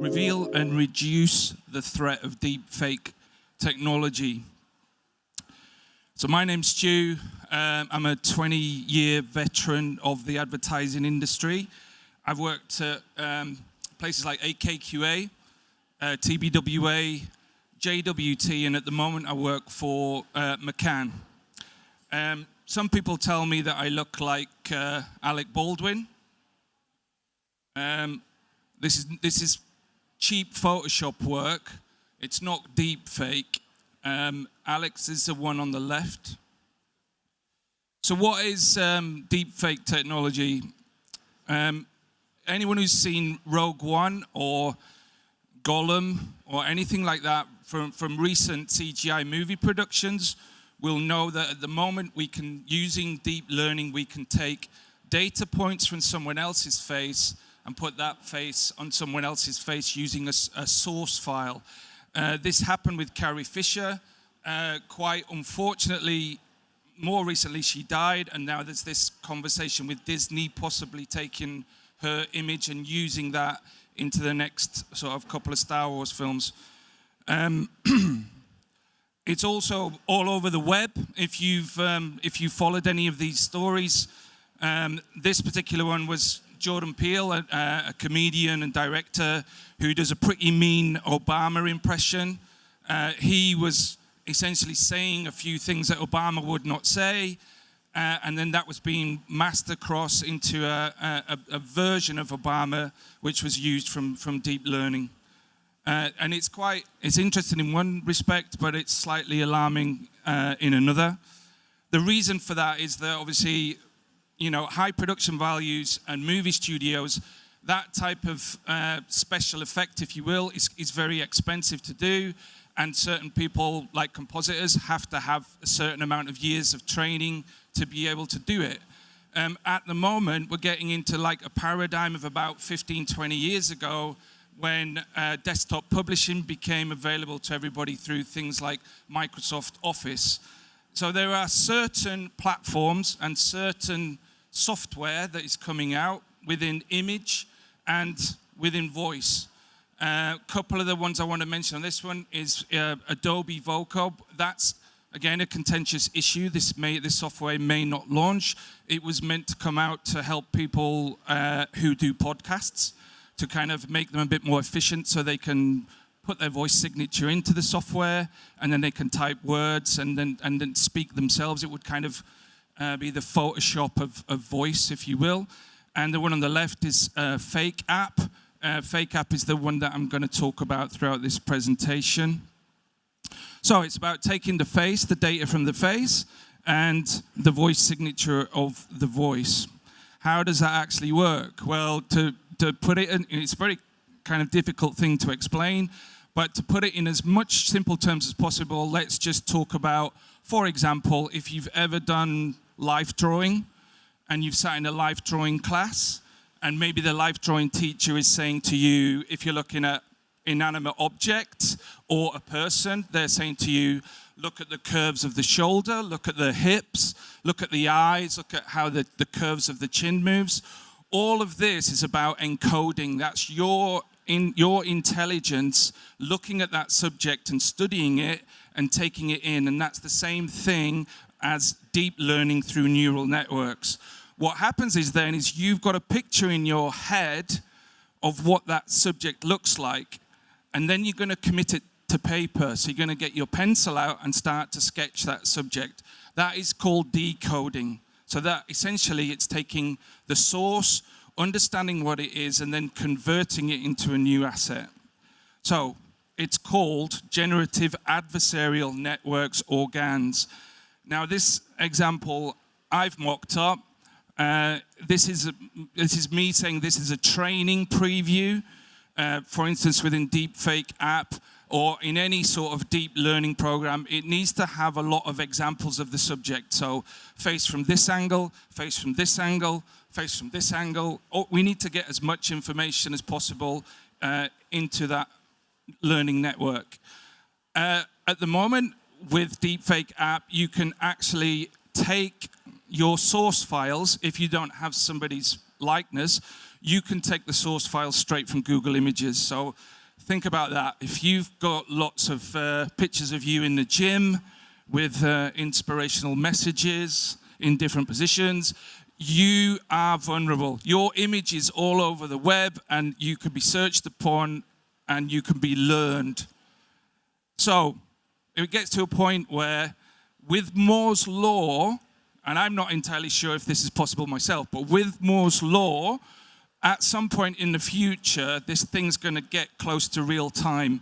reveal and reduce the threat of deepfake technology. So my name's Stu. I'm a 20-year veteran of the advertising industry. I've worked at places like AKQA, TBWA, JWT, and at the moment I work for McCann. Some people tell me that I look like Alec Baldwin. This is cheap Photoshop work. It's not deep fake. Alex is the one on the left. So what is deep fake technology? Anyone who's seen Rogue One or Gollum or anything like that from recent CGI movie productions will know that at the moment using deep learning, we can take data points from someone else's face and put that face on someone else's face using a source file. This happened with Carrie Fisher. Quite unfortunately, more recently she died, and now there's this conversation with Disney possibly taking her image and using that into the next sort of couple of Star Wars films. It's also all over the web. If you've followed any of these stories, this particular one was Jordan Peele, a comedian and director who does a pretty mean Obama impression. He was essentially saying a few things that Obama would not say, and then that was being masked across into a version of Obama which was used from deep learning. And it's interesting in one respect, but it's slightly alarming in another. The reason for that is that obviously, high production values and movie studios, that type of special effect, if you will, is very expensive to do. And certain people, like compositors, have to have a certain amount of years of training to be able to do it. At the moment, we're getting into like a paradigm of about 15, 20 years ago, when desktop publishing became available to everybody through things like Microsoft Office. So there are certain platforms and certain software that is coming out within image and within voice. A couple of the ones I want to mention on this one is Adobe Volkov. That's, again, a contentious issue. This software may not launch. It was meant to come out to help people who do podcasts, to kind of make them a bit more efficient so they can put their voice signature into the software, and then they can type words and then speak themselves. It would kind of be the Photoshop of voice, if you will. And the one on the left is Fake App. Fake App is the one that I'm going to talk about throughout this presentation. So it's about taking the face, the data from the face, and the voice signature of the voice. How does that actually work? Well, to put it in, it's a very kind of difficult thing to explain, but to put it in as much simple terms as possible, let's just talk about, for example, if you've ever done life drawing and you've sat in a life drawing class, and maybe the life drawing teacher is saying to you, if you're looking at inanimate objects or a person, they're saying to you, look at the curves of the shoulder, look at the hips, look at the eyes, look at how the curves of the chin moves. All of this is about encoding. That's your intelligence looking at that subject and studying it and taking it in. And that's the same thing as deep learning through neural networks. What happens is you've got a picture in your head of what that subject looks like, and then you're going to commit it to paper. So you're going to get your pencil out and start to sketch that subject. That is called decoding. So that essentially it's taking the source, understanding what it is, and then converting it into a new asset. So it's called generative adversarial networks, or GANs. Now this example I've mocked up. This is me saying this is a training preview, for instance, within Deepfake app or in any sort of deep learning program. It needs to have a lot of examples of the subject. So face from this angle, face from this angle, face from this angle. We need to get as much information as possible into that learning network. At the moment, with Deepfake app, you can actually take your source files, if you don't have somebody's likeness, you can take the source file straight from Google Images. So think about that. If you've got lots of pictures of you in the gym with inspirational messages in different positions, you are vulnerable. Your image is all over the web, and you can be searched upon, and you can be learned. So it gets to a point where, with Moore's law, and I'm not entirely sure if this is possible myself, but with Moore's law, at some point in the future, this thing's going to get close to real time.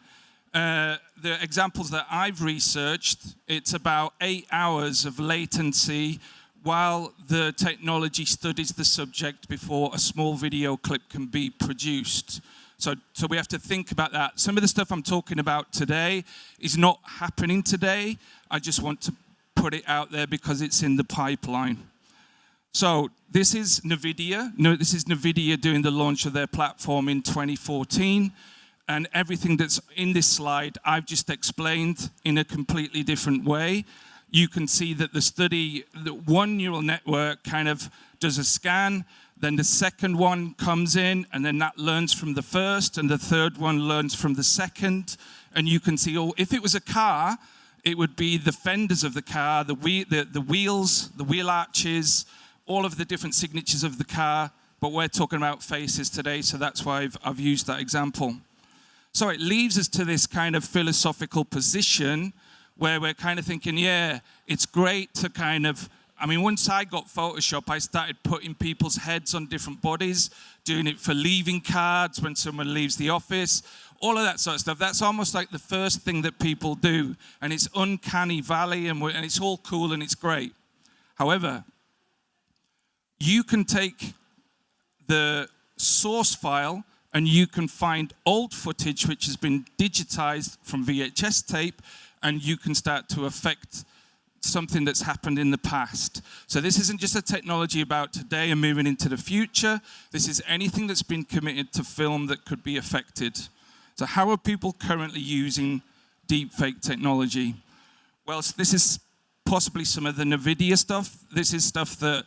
The examples that I've researched, it's about 8 hours of latency while the technology studies the subject before a small video clip can be produced. So we have to think about that. Some of the stuff I'm talking about today is not happening today. I just want to put it out there because it's in the pipeline. So this is NVIDIA. No, this is NVIDIA doing the launch of their platform in 2014. And everything that's in this slide, I've just explained in a completely different way. You can see that the study, that one neural network kind of does a scan, then the second one comes in, and then that learns from the first, and the third one learns from the second. And you can see, if it was a car, it would be the fenders of the car, the wheels, the wheel arches, all of the different signatures of the car. But we're talking about faces today, so that's why I've used that example. So it leaves us to this kind of philosophical position where we're kind of thinking, yeah, it's great to kind of, I mean, once I got Photoshop, I started putting people's heads on different bodies, doing it for leaving cards when someone leaves the office, all of that sort of stuff. That's almost like the first thing that people do, and it's uncanny valley, and it's all cool and it's great. However, you can take the source file and you can find old footage which has been digitized from VHS tape, and you can start to affect something that's happened in the past. So this isn't just a technology about today and moving into the future. This is anything that's been committed to film that could be affected. So how are people currently using deepfake technology? Well, this is possibly some of the NVIDIA stuff. This is stuff that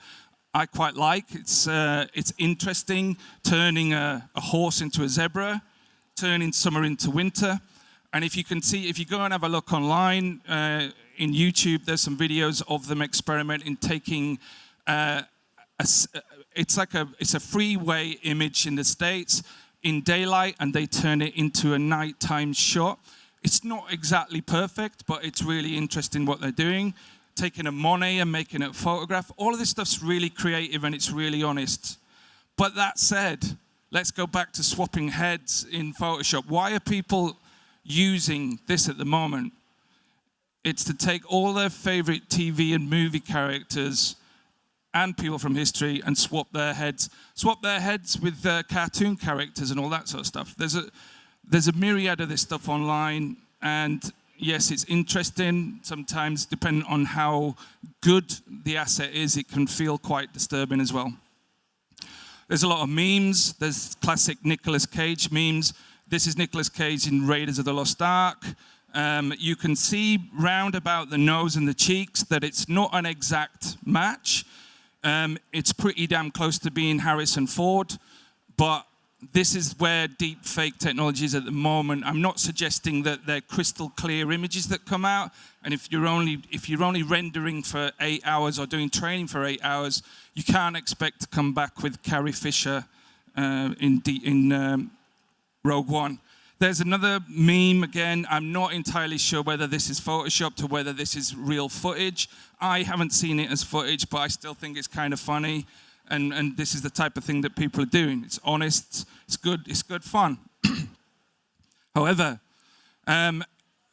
I quite like. It's interesting, turning a horse into a zebra, turning summer into winter. And if you can see, if you go and have a look online, in YouTube, there's some videos of them experimenting, taking, it's a freeway image in the States in daylight, and they turn it into a nighttime shot. It's not exactly perfect, but it's really interesting what they're doing. Taking a Monet and making it a photograph. All of this stuff's really creative and it's really honest. But that said, let's go back to swapping heads in Photoshop. Why are people using this at the moment? It's to take all their favorite TV and movie characters and people from history and swap their heads with cartoon characters and all that sort of stuff. There's a myriad of this stuff online, and yes, it's interesting. Sometimes, depending on how good the asset is, it can feel quite disturbing as well. There's a lot of memes. There's classic Nicolas Cage memes. This is Nicolas Cage in Raiders of the Lost Ark. You can see round about the nose and the cheeks that it's not an exact match. It's pretty damn close to being Harrison Ford, but this is where deep fake technology is at the moment. I'm not suggesting that they're crystal clear images that come out, and if you're only rendering for 8 hours or doing training for 8 hours, you can't expect to come back with Carrie Fisher in Rogue One. There's another meme, again, I'm not entirely sure whether this is photoshopped or whether this is real footage. I haven't seen it as footage, but I still think it's kind of funny. And this is the type of thing that people are doing. It's honest, it's good fun. However,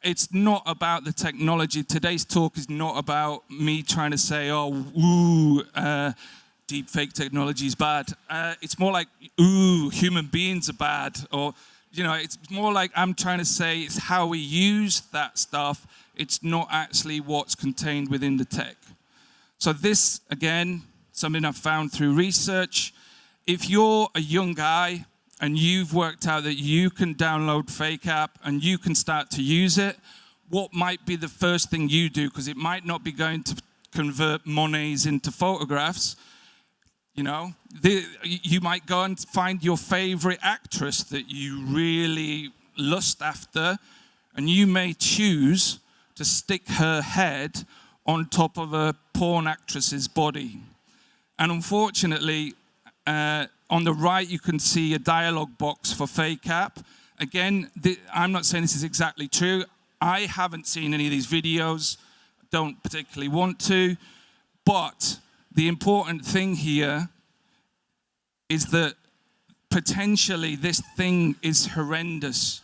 it's not about the technology. Today's talk is not about me trying to say, deep fake technology is bad. It's more like, human beings are bad. Or, it's more like I'm trying to say it's how we use that stuff. It's not actually what's contained within the tech. So this, again, something I've found through research. If you're a young guy and you've worked out that you can download Fake App and you can start to use it, what might be the first thing you do? Because it might not be going to convert Monets into photographs. You know, you might go and find your favorite actress that you really lust after, and you may choose to stick her head on top of a porn actress's body. And unfortunately, on the right, you can see a dialogue box for fake app. Again, I'm not saying this is exactly true. I haven't seen any of these videos, don't particularly want to, but the important thing here is that potentially this thing is horrendous.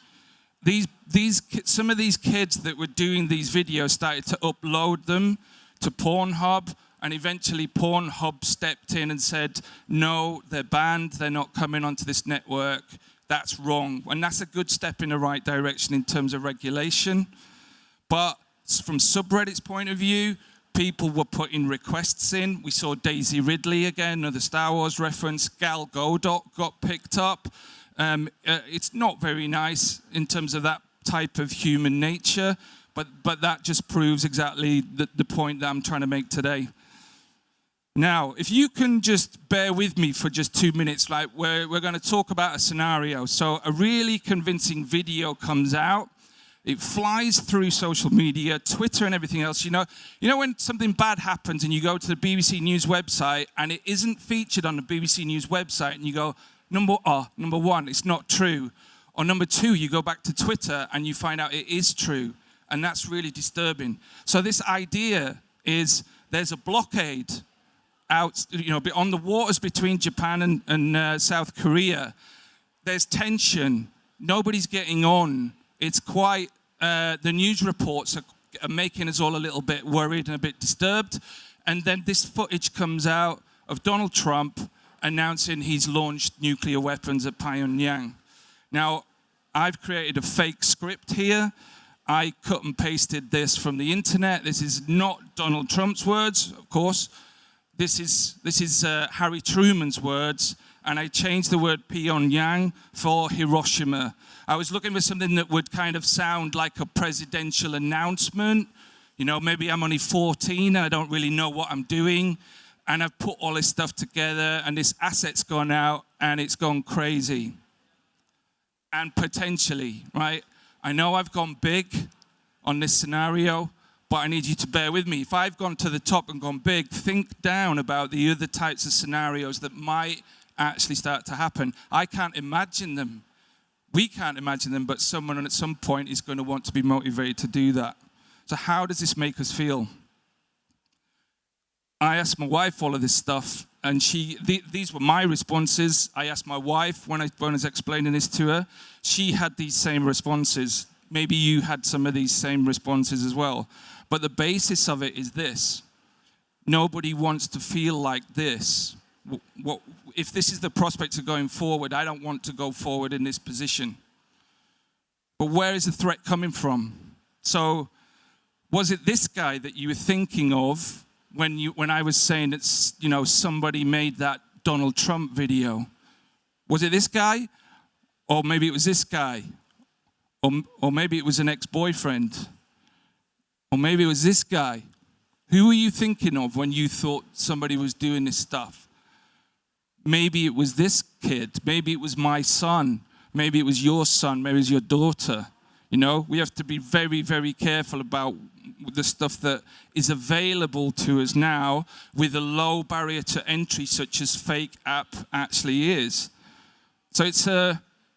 Some of these kids that were doing these videos started to upload them to Pornhub, and eventually Pornhub stepped in and said, no, they're banned, they're not coming onto this network. That's wrong. And that's a good step in the right direction in terms of regulation. But from subreddit's point of view, people were putting requests in. We saw Daisy Ridley again, another Star Wars reference. Gal Gadot got picked up. It's not very nice in terms of that type of human nature, but that just proves exactly the point that I'm trying to make today. Now, if you can just bear with me for just 2 minutes, like we're going to talk about a scenario. So a really convincing video comes out. It flies through social media, Twitter and everything else. You know when something bad happens and you go to the BBC News website and it isn't featured on the BBC News website and you go, number one, it's not true. Or number two, you go back to Twitter and you find out it is true. And that's really disturbing. So this idea is there's a blockade out, on the waters between Japan and South Korea. There's tension. Nobody's getting on. It's quite, the news reports are making us all a little bit worried and a bit disturbed. And then this footage comes out of Donald Trump announcing he's launched nuclear weapons at Pyongyang. Now, I've created a fake script here. I cut and pasted this from the internet. This is not Donald Trump's words, of course. This is Harry Truman's words, and I changed the word Pyongyang for Hiroshima. I was looking for something that would kind of sound like a presidential announcement. Maybe I'm only 14 and I don't really know what I'm doing. And I've put all this stuff together, and this asset's gone out, and it's gone crazy. And potentially, right? I know I've gone big on this scenario, but I need you to bear with me. If I've gone to the top and gone big, think down about the other types of scenarios that might actually start to happen. I can't imagine them. We can't imagine them, but someone at some point is going to want to be motivated to do that. So how does this make us feel? I asked my wife all of this stuff, and these were my responses. I asked my wife when I was explaining this to her. She had these same responses. Maybe you had some of these same responses as well. But the basis of it is this. Nobody wants to feel like this. If this is the prospect of going forward, I don't want to go forward in this position. But where is the threat coming from? So was it this guy that you were thinking of when I was saying that, somebody made that Donald Trump video? Was it this guy? Or maybe it was this guy? Or maybe it was an ex-boyfriend? Or maybe it was this guy? Who were you thinking of when you thought somebody was doing this stuff? Maybe it was this kid. Maybe it was my son. Maybe it was your son. Maybe it was your daughter. We have to be very, very careful about the stuff that is available to us now with a low barrier to entry, such as fake app actually is. So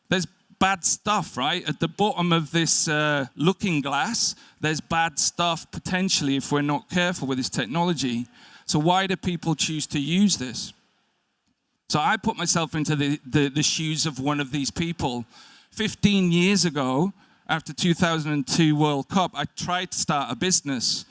there's bad stuff, right? At the bottom of this looking glass, there's bad stuff potentially if we're not careful with this technology. So why do people choose to use this? So I put myself into the shoes of one of these people. 15 years ago, after 2002 World Cup, I tried to start a business.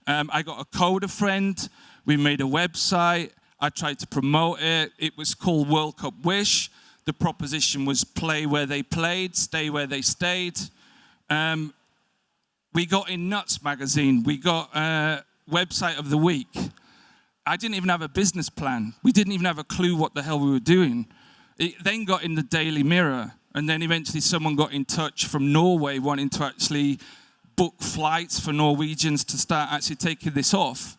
I got a coder friend. We made a website. I tried to promote it. It was called World Cup Wish. The proposition was play where they played, stay where they stayed. We got in Nuts magazine. We got website of the week. I didn't even have a business plan. We didn't even have a clue what the hell we were doing. It then got in the Daily Mirror. And then eventually someone got in touch from Norway wanting to actually book flights for Norwegians to start actually taking this off.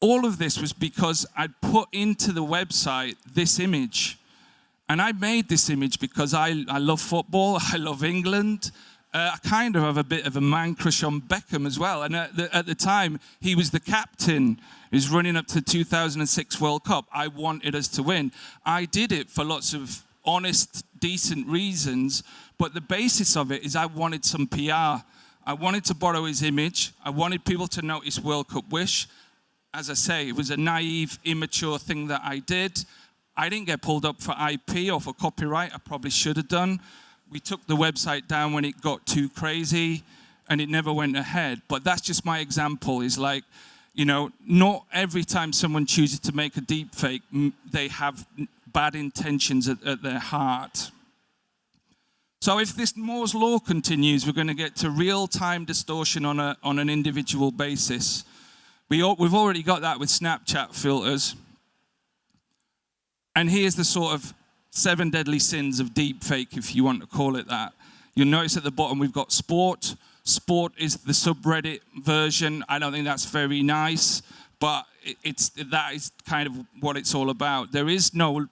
all of this was because I'd put into the website this image. And I made this image because I love football, I love England. I kind of have a bit of a man crush on Beckham as well. And at the time, he was the captain. He was running up to the 2006 World Cup. I wanted us to win. I did it for lots of honest, decent reasons. But the basis of it is I wanted some PR. I wanted to borrow his image. I wanted people to notice World Cup Wish. As I say, it was a naive, immature thing that I did. I didn't get pulled up for IP or for copyright. I probably should have done. We took the website down when it got too crazy, and it never went ahead. But that's just my example. Is like, not every time someone chooses to make a deep fake, they have bad intentions at their heart. So if this Moore's law continues, we're going to get to real-time distortion on an individual basis. We've already got that with Snapchat filters. And here's the sort of 7 deadly sins of deepfake, if you want to call it that. You'll notice at the bottom we've got sport. Sport is the subreddit version. I don't think that's very nice, but that is kind of what it's all about. There is no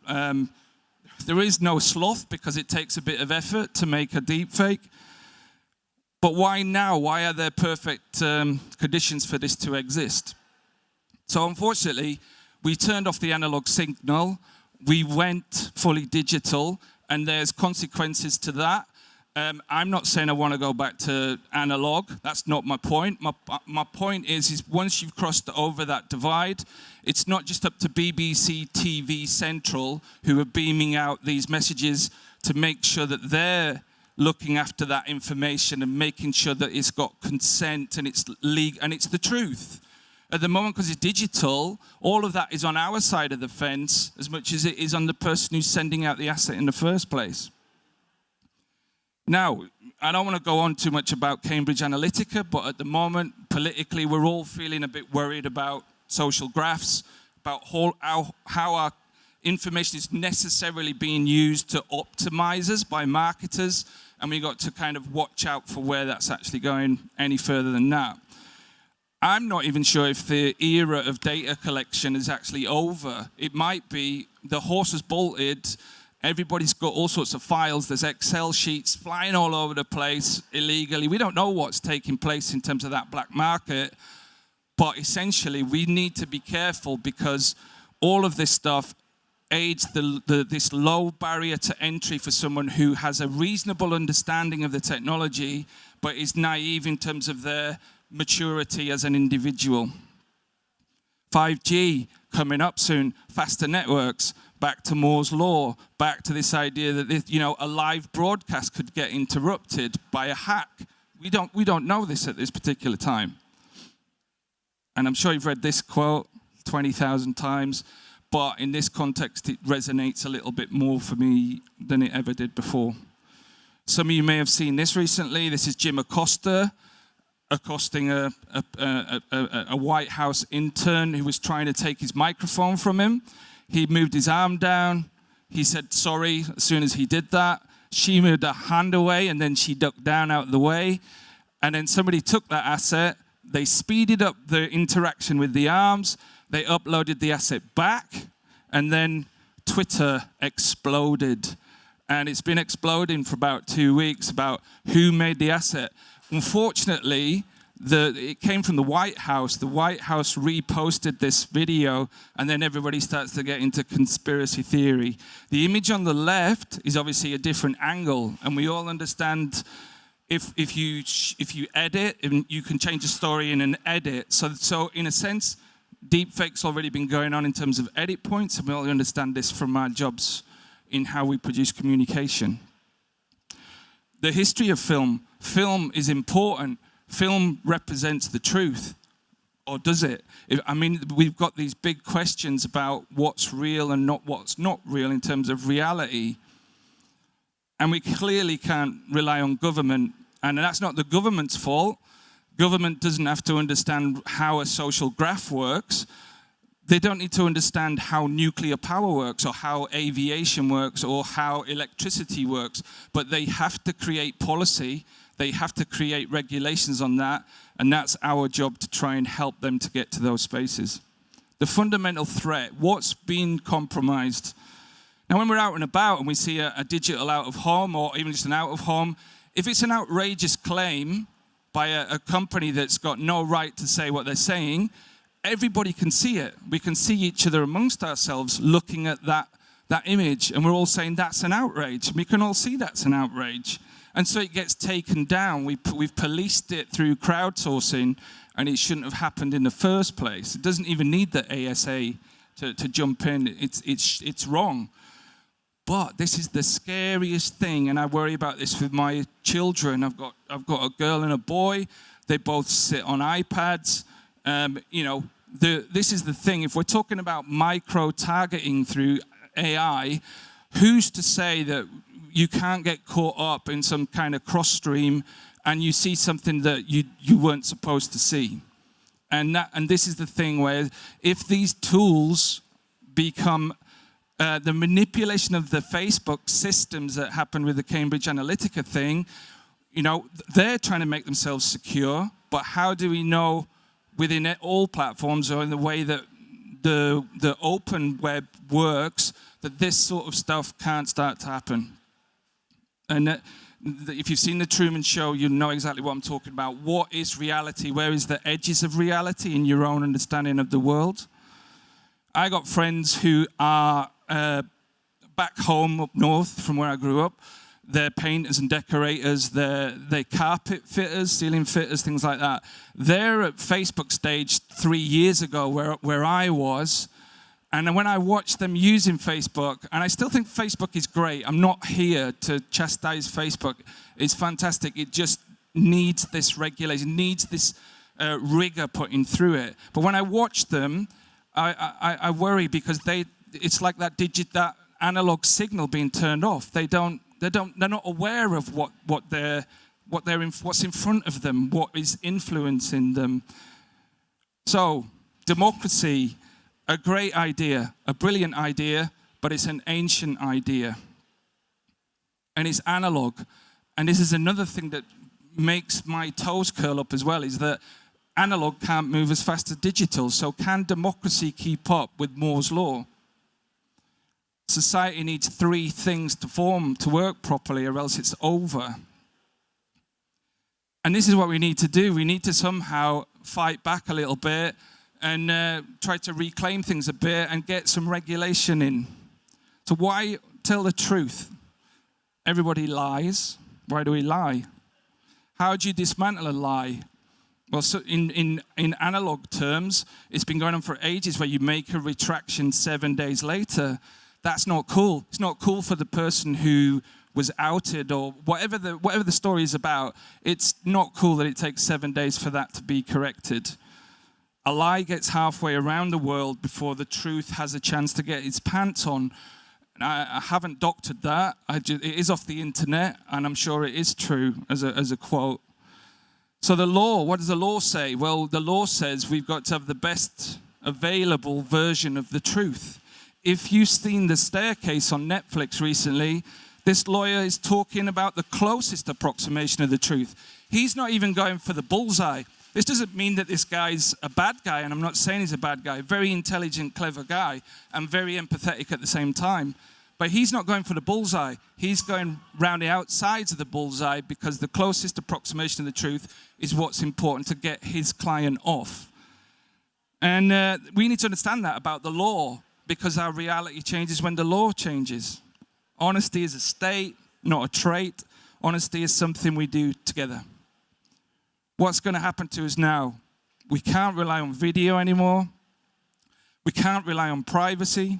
sloth because it takes a bit of effort to make a deepfake. But why now? Why are there perfect conditions for this to exist? So unfortunately, we turned off the analog signal. We went fully digital, and there's consequences to that. I'm not saying I want to go back to analog. That's not my point. My point is once you've crossed over that divide, it's not just up to BBC TV Central, who are beaming out these messages to make sure that they're looking after that information and making sure that it's got consent and it's legal and it's the truth. At the moment, because it's digital, all of that is on our side of the fence as much as it is on the person who's sending out the asset in the first place. Now, I don't want to go on too much about Cambridge Analytica, but at the moment, politically, we're all feeling a bit worried about social graphs, about how our information is necessarily being used to optimize us by marketers, and we got to kind of watch out for where that's actually going any further than that. I'm not even sure if the era of data collection is actually over. It might be. The horse has bolted. Everybody's got all sorts of files. There's Excel sheets flying all over the place illegally. We don't know what's taking place in terms of that black market. But essentially, we need to be careful because all of this stuff aids this low barrier to entry for someone who has a reasonable understanding of the technology, but is naive in terms of their maturity as an individual. 5G coming up soon, faster networks, back to Moore's law, back to this idea that a live broadcast could get interrupted by a hack. We don't know this at this particular time. And I'm sure you've read this quote 20,000 times, but in this context it resonates a little bit more for me than it ever did before. Some of you may have seen this recently. This is Jim Acosta accosting a White House intern who was trying to take his microphone from him. He moved his arm down. He said sorry as soon as he did that. She moved her hand away, and then she ducked down out of the way. And then somebody took that asset. They speeded up the interaction with the arms. They uploaded the asset back, and then Twitter exploded. And it's been exploding for about 2 weeks about who made the asset. Unfortunately, it came from the White House. The White House reposted this video, and then everybody starts to get into conspiracy theory. The image on the left is obviously a different angle, and we all understand if you edit, you can change the story in an edit. So in a sense, deepfake's already been going on in terms of edit points, and we all understand this from our jobs in how we produce communication. The history of film. Film is important. Film represents the truth. Or does it? We've got these big questions about what's real and what's not real in terms of reality. And we clearly can't rely on government. And that's not the government's fault. Government doesn't have to understand how a social graph works. They don't need to understand how nuclear power works or how aviation works or how electricity works. But they have to create policy. They have to create regulations on that. And that's our job to try and help them to get to those spaces. The fundamental threat, what's been compromised. Now, when we're out and about and we see a digital out of home or even just an out of home, if it's an outrageous claim by a company that's got no right to say what they're saying, everybody can see it. We can see each other amongst ourselves looking at that image, and we're all saying that's an outrage. We can all see that's an outrage. And so it gets taken down. We've policed it through crowdsourcing, and it shouldn't have happened in the first place. It doesn't even need the ASA to jump in. It's wrong. But this is the scariest thing, and I worry about this with my children. I've got a girl and a boy. They both sit on iPads. This is the thing. If we're talking about micro-targeting through AI, who's to say that you can't get caught up in some kind of cross-stream and you see something that you weren't supposed to see? And this is the thing where if these tools become the manipulation of the Facebook systems that happened with the Cambridge Analytica thing, they're trying to make themselves secure, but how do we know within all platforms or in the way that the open web works that this sort of stuff can't start to happen? And if you've seen The Truman Show, you know exactly what I'm talking about. What is reality? Where is the edges of reality in your own understanding of the world? I got friends who are back home up north from where I grew up. They're painters and decorators. They're carpet fitters, ceiling fitters, things like that. They're at Facebook stage 3 years ago where I was. And when I watched them using Facebook, and I still think Facebook is great. I'm not here to chastise Facebook. It's fantastic. It just needs this regulation, needs this rigor putting through it. But when I watch them, I worry because it's like that analog signal being turned off. They're not aware of what's in front of them, what is influencing them. So, democracy, a great idea, a brilliant idea, but it's an ancient idea. And it's analog. And this is another thing that makes my toes curl up as well, is that analog can't move as fast as digital. So can democracy keep up with Moore's law? Society needs 3 things to work properly, or else it's over. And this is what we need to do. We need to somehow fight back a little bit and try to reclaim things a bit and get some regulation in. So why tell the truth? Everybody lies. Why do we lie? How do you dismantle a lie? Well, so in analog terms, it's been going on for ages where you make a retraction 7 days later. That's not cool. It's not cool for the person who was outed or whatever the story is about. It's not cool that it takes 7 days for that to be corrected. A lie gets halfway around the world before the truth has a chance to get its pants on. I haven't doctored that. It is off the internet, and I'm sure it is true as a quote. So the law, what does the law say? Well, the law says we've got to have the best available version of the truth. If you've seen The Staircase on Netflix recently, this lawyer is talking about the closest approximation of the truth. He's not even going for the bullseye. This doesn't mean that this guy's a bad guy, and I'm not saying he's a bad guy. Very intelligent, clever guy, and very empathetic at the same time. But he's not going for the bullseye. He's going round the outsides of the bullseye because the closest approximation of the truth is what's important to get his client off. And we need to understand that about the law, because our reality changes when the law changes. Honesty is a state, not a trait. Honesty is something we do together. What's going to happen to us now? We can't rely on video anymore. We can't rely on privacy.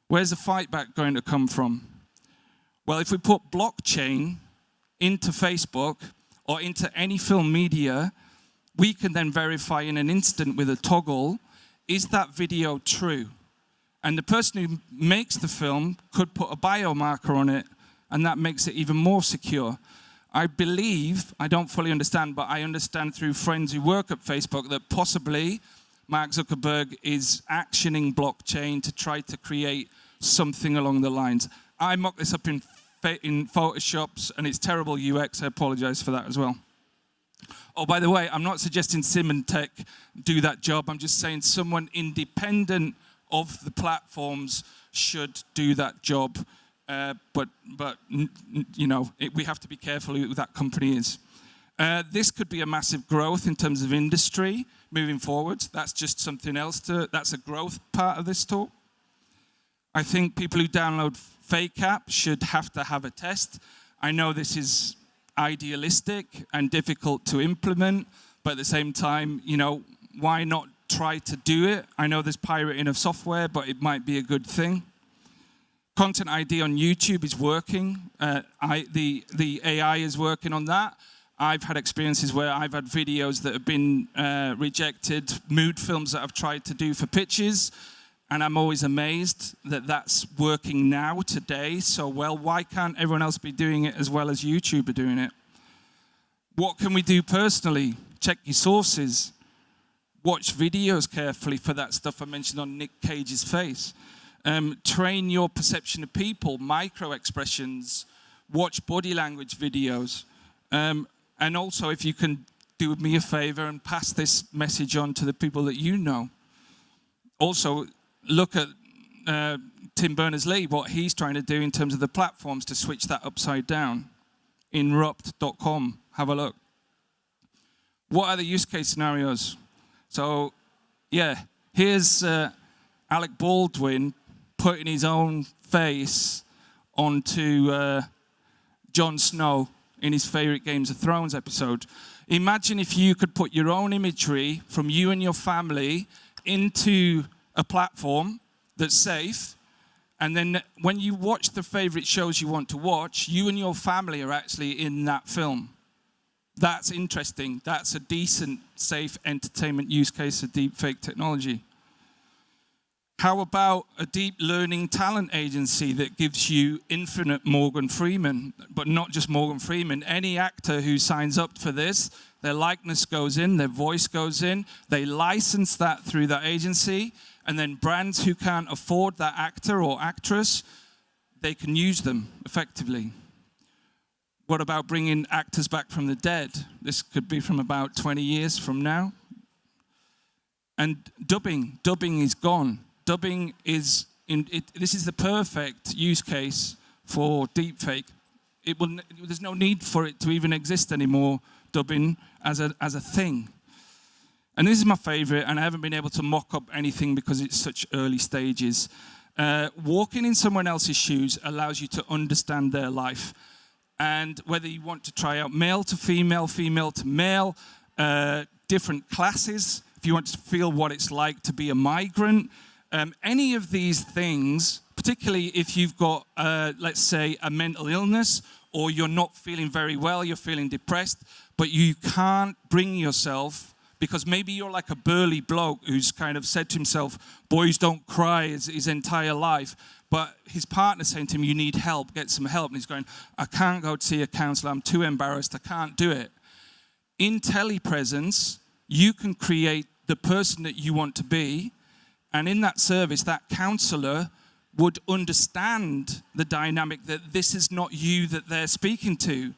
Where's the fight back going to come from? Well, if we put blockchain into Facebook or into any film media, we can then verify in an instant with a toggle, is that video true? And the person who makes the film could put a biomarker on it, and that makes it even more secure. I believe, I don't fully understand, but I understand through friends who work at Facebook that possibly Mark Zuckerberg is actioning blockchain to try to create something along the lines. I mock this up in Photoshops, and it's terrible UX. I apologize for that as well. Oh, by the way, I'm not suggesting Sim and Tech do that job. I'm just saying someone independent of the platforms should do that job. But you know, we have to be careful who that company is. This could be a massive growth in terms of industry moving forward. That's just something else that's a growth part of this talk. I think people who download fake apps should have to have a test. I know this is idealistic and difficult to implement, but at the same time, you know, why not try to do it? I know there's pirating of software, but it might be a good thing. Content ID on YouTube is working. The AI is working on that. I've had experiences where I've had videos that have been rejected, mood films that I've tried to do for pitches, and I'm always amazed that that's working now, today, so well. Why can't everyone else be doing it as well as YouTube are doing it? What can we do personally? Check your sources. Watch videos carefully for that stuff I mentioned on Nick Cage's face. Train your perception of people, micro-expressions. Watch body language videos. And also, if you can do me a favor and pass this message on to the people that you know. Also, look at Tim Berners-Lee, what he's trying to do in terms of the platforms to switch that upside down. Inrupt.com, have a look. What are the use case scenarios? So, yeah, here's Alec Baldwin putting his own face onto Jon Snow in his favorite Games of Thrones episode. Imagine if you could put your own imagery from you and your family into a platform that's safe, and then when you watch the favorite shows you want to watch, you and your family are actually in that film. That's interesting. That's a decent, safe entertainment use case of deepfake technology. How about a deep learning talent agency that gives you infinite Morgan Freeman, but not just Morgan Freeman. Any actor who signs up for this, their likeness goes in, their voice goes in, they license that through that agency, and then brands who can't afford that actor or actress, they can use them effectively. What about bringing actors back from the dead? This could be from about 20 years from now. And dubbing is gone. Dubbing is, this is the perfect use case for deepfake. There's no need for it to even exist anymore, dubbing as a thing. And this is my favorite, and I haven't been able to mock up anything because it's such early stages. Walking in someone else's shoes allows you to understand their life. And whether you want to try out male to female, female to male, different classes, if you want to feel what it's like to be a migrant, any of these things, particularly if you've got, let's say, a mental illness, or you're not feeling very well, you're feeling depressed, but you can't bring yourself, because maybe you're like a burly bloke who's kind of said to himself, boys don't cry his entire life, but his partner's saying to him, you need help, get some help, and he's going, I can't go to see a counselor, I'm too embarrassed, I can't do it. In telepresence, you can create the person that you want to be, and in that service, that counselor would understand the dynamic that this is not you that they're speaking to,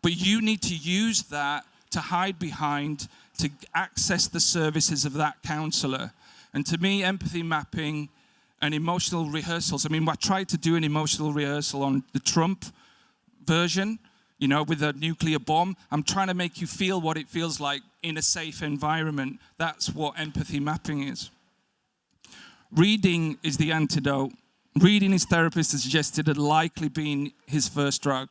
but you need to use that to hide behind, to access the services of that counselor. And to me, empathy mapping and emotional rehearsals, I mean, I tried to do an emotional rehearsal on the Trump version, you know, with a nuclear bomb. I'm trying to make you feel what it feels like in a safe environment. That's what empathy mapping is. Reading is the antidote. Reading, his therapist has suggested, had likely been his first drug.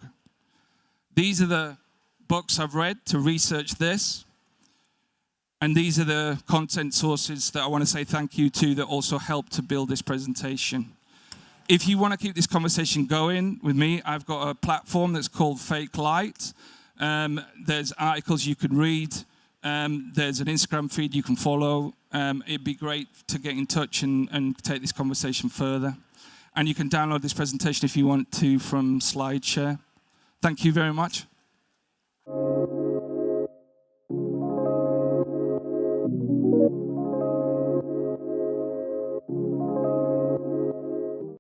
These are the books I've read to research this. And these are the content sources that I want to say thank you to that also helped to build this presentation. If you want to keep this conversation going with me, I've got a platform that's called Fake Light. There's articles you can read. There's an Instagram feed you can follow. It'd be great to get in touch and take this conversation further. And you can download this presentation if you want to from SlideShare. Thank you very much.